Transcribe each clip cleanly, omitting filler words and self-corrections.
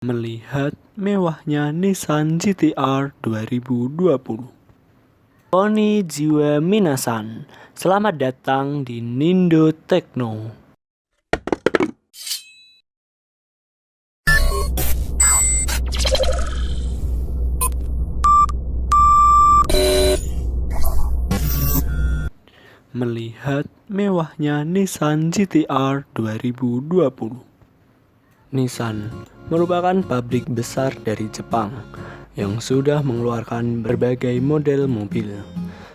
Melihat mewahnya Nissan GT-R 2020. Konnichiwa minasan, selamat datang di Nindo Techno. Melihat mewahnya Nissan GT-R 2020. Nissan merupakan pabrik besar dari Jepang yang sudah mengeluarkan berbagai model mobil.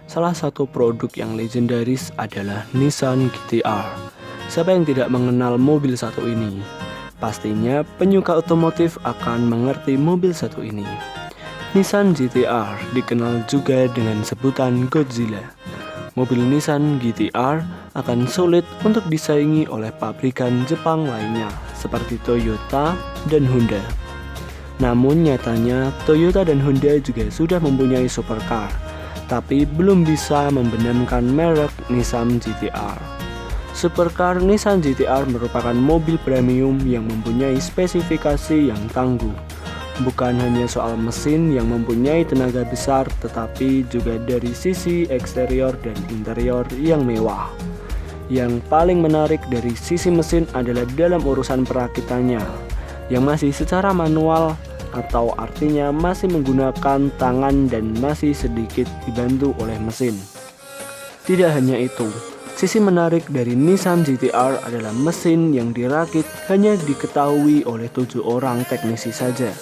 Salah satu produk yang legendaris adalah Nissan GT-R. Siapa yang tidak mengenal mobil satu ini? Pastinya penyuka otomotif akan mengerti mobil satu ini. Nissan GT-R dikenal juga dengan sebutan Godzilla. Mobil Nissan GT-R akan sulit untuk disaingi oleh pabrikan Jepang lainnya seperti Toyota dan Honda. Namun nyatanya Toyota dan Honda juga sudah mempunyai supercar, tapi belum bisa membenamkan merek Nissan GT-R. Supercar Nissan GT-R merupakan mobil premium yang mempunyai spesifikasi yang tangguh. Bukan hanya soal mesin yang mempunyai tenaga besar, tetapi juga dari sisi eksterior dan interior yang mewah. Yang paling menarik dari sisi mesin adalah dalam urusan perakitannya, yang masih secara manual atau artinya masih menggunakan tangan dan masih sedikit dibantu oleh mesin. Tidak hanya itu, sisi menarik dari Nissan GT-R adalah mesin yang dirakit hanya diketahui oleh 7 orang teknisi saja,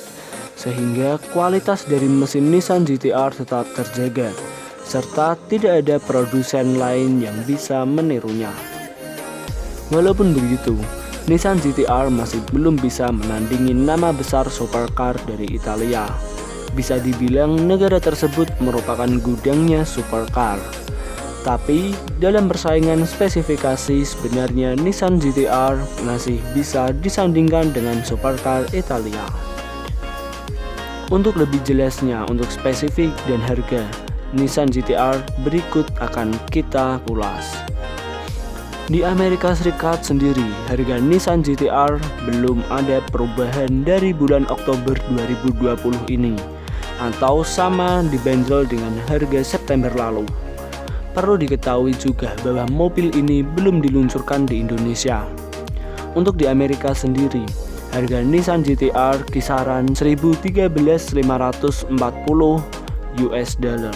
sehingga kualitas dari mesin Nissan GT-R tetap terjaga, serta tidak ada produsen lain yang bisa menirunya. Walaupun begitu, Nissan GT-R masih belum bisa menandingi nama besar supercar dari Italia. Bisa dibilang negara tersebut merupakan gudangnya supercar. Tapi dalam persaingan spesifikasi sebenarnya Nissan GT-R masih bisa disandingkan dengan supercar Italia. Untuk lebih jelasnya untuk spesifik dan harga Nissan GT-R berikut akan kita kulas. Di Amerika Serikat sendiri, harga Nissan GT-R belum ada perubahan dari bulan Oktober 2020 ini, atau sama dibanderol dengan harga September lalu. Perlu diketahui juga bahwa mobil ini belum diluncurkan di Indonesia. Untuk di Amerika sendiri, harga Nissan GT-R kisaran 1.013.540 US dollar.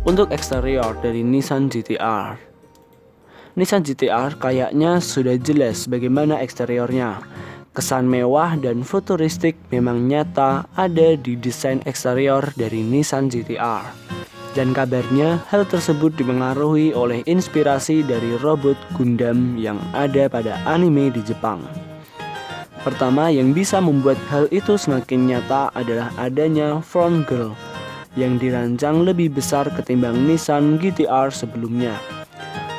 Untuk eksterior dari Nissan GT-R, Nissan GT-R kayaknya sudah jelas bagaimana eksteriornya. Kesan mewah dan futuristik memang nyata ada di desain eksterior dari Nissan GT-R. Dan kabarnya hal tersebut dipengaruhi oleh inspirasi dari robot Gundam yang ada pada anime di Jepang. Pertama yang bisa membuat hal itu semakin nyata adalah adanya front grille yang dirancang lebih besar ketimbang Nissan GT-R sebelumnya.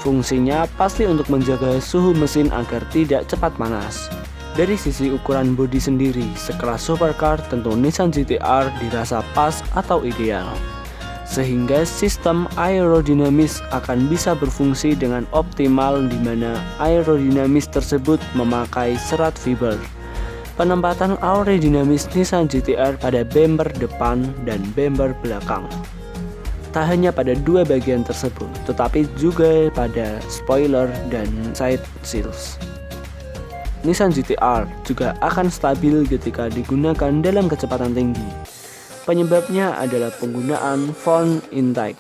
Fungsinya pasti untuk menjaga suhu mesin agar tidak cepat panas. Dari sisi ukuran bodi sendiri, sekelas supercar tentu Nissan GT-R dirasa pas atau ideal, sehingga sistem aerodinamis akan bisa berfungsi dengan optimal di mana aerodinamis tersebut memakai serat fiber. Penempatan aerodinamis Nissan GT-R pada bumper depan dan bumper belakang. Tak hanya pada dua bagian tersebut, tetapi juga pada spoiler dan side shields. Nissan GT-R juga akan stabil ketika digunakan dalam kecepatan tinggi. Penyebabnya adalah penggunaan front intake,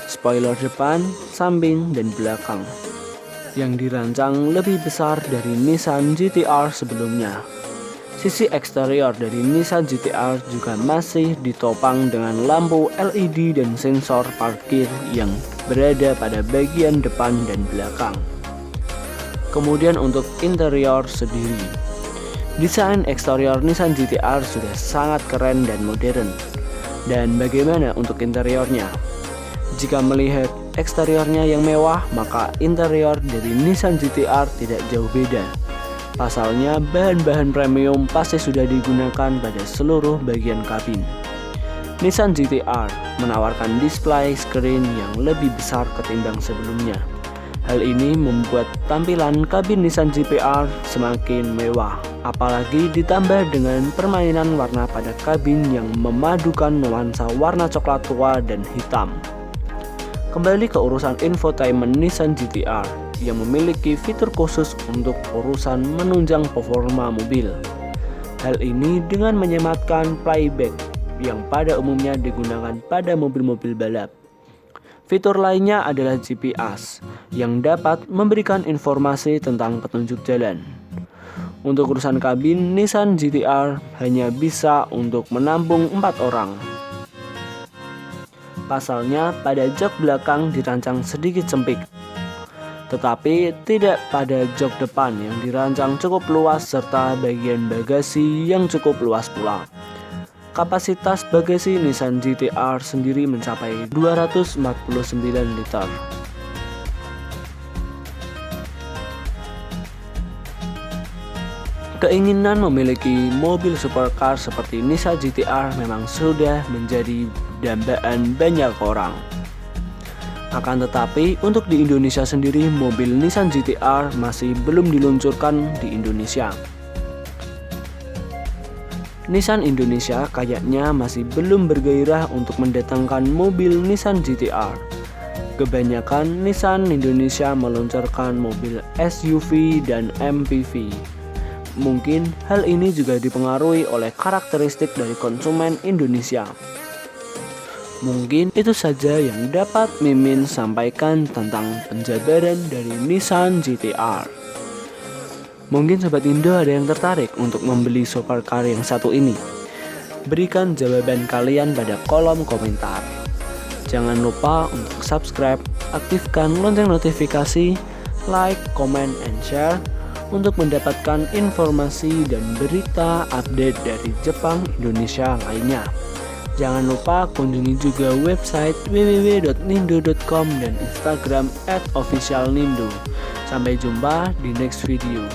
spoiler depan, samping, dan belakang yang dirancang lebih besar dari Nissan GT-R sebelumnya. Sisi eksterior dari Nissan GT-R juga masih ditopang dengan lampu LED dan sensor parkir yang berada pada bagian depan dan belakang. Kemudian untuk interior sendiri, desain eksterior Nissan GT-R sudah sangat keren dan modern. Dan bagaimana untuk interiornya? Jika melihat eksteriornya yang mewah, maka interior dari Nissan GT-R tidak jauh beda. Pasalnya bahan-bahan premium pasti sudah digunakan pada seluruh bagian kabin. Nissan GT-R menawarkan display screen yang lebih besar ketimbang sebelumnya. Hal ini membuat tampilan kabin Nissan GT-R semakin mewah, apalagi ditambah dengan permainan warna pada kabin yang memadukan nuansa warna coklat tua dan hitam. Kembali ke urusan infotainment Nissan GT-R yang memiliki fitur khusus untuk urusan menunjang performa mobil. Hal ini dengan menyematkan playback yang pada umumnya digunakan pada mobil-mobil balap. Fitur lainnya adalah GPS yang dapat memberikan informasi tentang petunjuk jalan. Untuk urusan kabin, Nissan GT-R hanya bisa untuk menampung 4 orang. Pasalnya, pada jok belakang dirancang sedikit sempit, tetapi tidak pada jok depan yang dirancang cukup luas serta bagian bagasi yang cukup luas pula. Kapasitas bagasi Nissan GT-R sendiri mencapai 249 liter. Keinginan memiliki mobil supercar seperti Nissan GT-R memang sudah menjadi dambaan banyak orang. Akan tetapi, untuk di Indonesia sendiri, mobil Nissan GT-R masih belum diluncurkan di Indonesia. Nissan Indonesia kayaknya masih belum bergairah untuk mendatangkan mobil Nissan GT-R. Kebanyakan Nissan Indonesia meluncurkan mobil SUV dan MPV. Mungkin hal ini juga dipengaruhi oleh karakteristik dari konsumen Indonesia. Mungkin itu saja yang dapat Mimin sampaikan tentang penjabaran dari Nissan GT-R. Mungkin Sobat Indo ada yang tertarik untuk membeli supercar yang satu ini. Berikan jawaban kalian pada kolom komentar. Jangan lupa untuk subscribe, aktifkan lonceng notifikasi, like, comment, and share untuk mendapatkan informasi dan berita update dari Jepang Indonesia lainnya. Jangan lupa kunjungi juga website www.nindo.com dan Instagram @officialnindo. Sampai jumpa di next video.